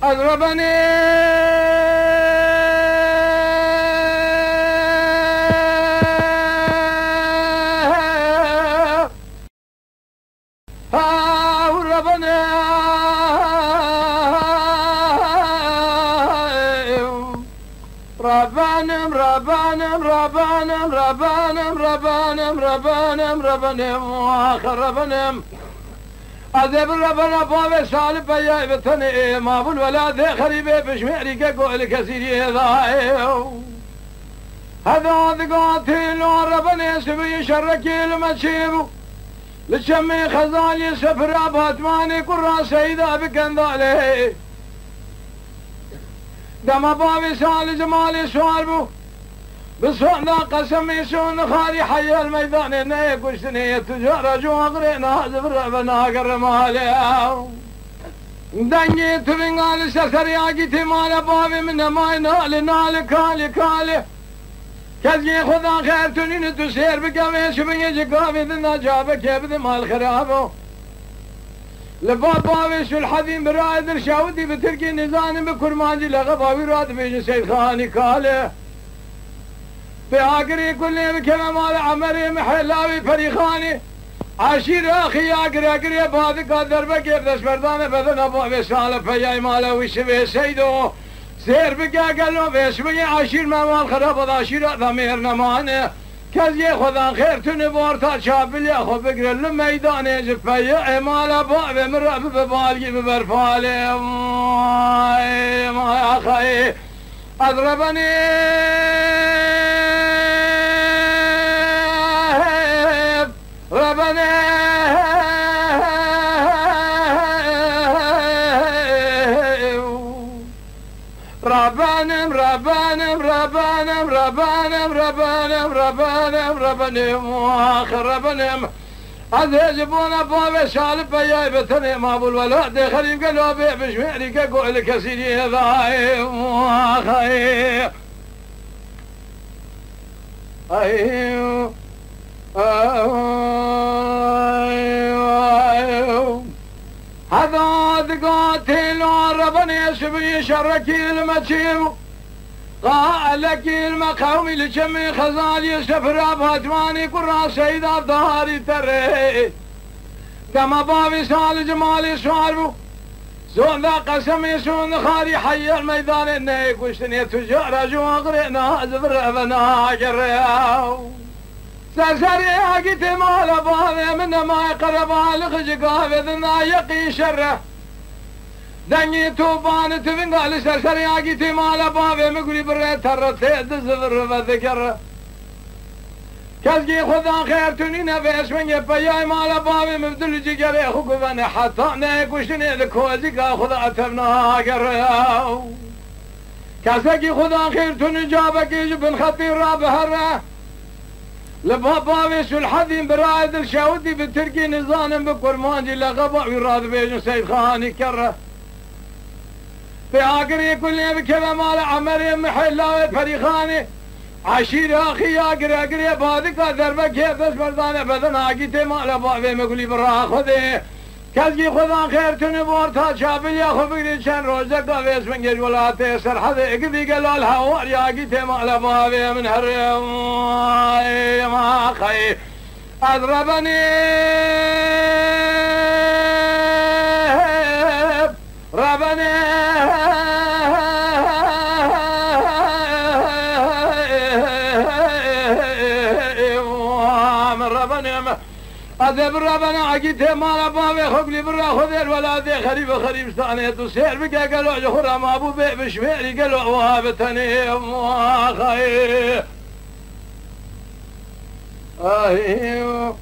أضربني ربانم ربانم ربانم ربانم ربانم ربانم ربانم آخر ربانم أذب ربنا باب سالب بيا بتني ما بقول ولا ذي خريبة بشمعري كقول كثير هذا ذقاتل ربنا يسوي شركي لما تشيبو لشمي خزالي سفر باتماني قرى سيدة بكندالي دم بابي سال جمالي سوالبو بصونا قسمي سون خالي حي الميدان ني قشني تجار جو اغرينا زبر بنا قرمالي دنجي تبنغال سسريا جيتي مال بابي من ما نال كالي كالي كزي خدا خير تنين تسير بقامي شبني جقامي ذنا جابك يبذي مال خرابو لباباوي شو الحذيم برايد الشاودي بتركي نزاني بكرمانجي لغباوي راد بيجي سيد خاني كاله بآقري كل بكما مال عمري محلاوي فريخاني عشير اخي اقري بهذه قادر بكيف دش بردانه بدن ابو بساله فياي ماله وشبه سيدو سير بقى قال له بيشبه عشير ما مال خراب عشير ضمير نمانه كزي خدا خير تنبورتا شابل يا خو بقر الميدان جفيا مال باب مرب ببالي ببرفالي ما يا اخي اضربني ربني ربانم ربانم ربانم ربانم ربانم ربانم ربانم آخر ربانم أذهبون باب سالب بياي بتني ما بقول ولا دخلي قالوا بشمعري كقول كسيري ضايع أخي أيوه هذا ذقاتل ربنا يسبي شركي المتشيب قال المقومي لجمي خزالي سفر باتماني قرى سيد الظهاري تري كما بابي سال جمالي سوالبو زون ذا قسمي سون خالي حي الميدان اني قشتني تجار جو اغرينا زفر بنا قرياو سرسري اقيت مال بابي من ما يقرب الخج قابض يقي شره دني توبان تبنقال سرسري اقيت مال بابي مقولي بريت ترتي دزفر بذكر كزقي خدا خير تنين بيش من يبياي مال بابي مبدل جيجري خقبني حتى نيكوشني ذكوزي خدا اتبنا قرياو كزقي خدا خير تنين جابك يجب خطير رابهره لباباوي شو الحذيم برايد الشاودي بتركي نظام بكرمانجي لغبا ويراد بيجن سيد خاني كره بآقري كل بكذا مال عمري محلاوي فريخاني عشير اخي اقري بهذيك دربه كيف بس بردانه بدن اقيتي مال بابي مقولي برا خذي كزقي خدا خير تنبورتا شابل يا خو بقري شن روزه قابيس من جج ولا تيسر حذي اقدي قال الهوار يا اقيتي مال بابي من هرم ما خي اضربني ربني أذب ربنا عقيته مال بابي خبلي برا خذير ولا ذي خريب ثانية تسير بقى قالوا جخرا ما أبو بي بشميري قالوا وهابتني أخي أيوه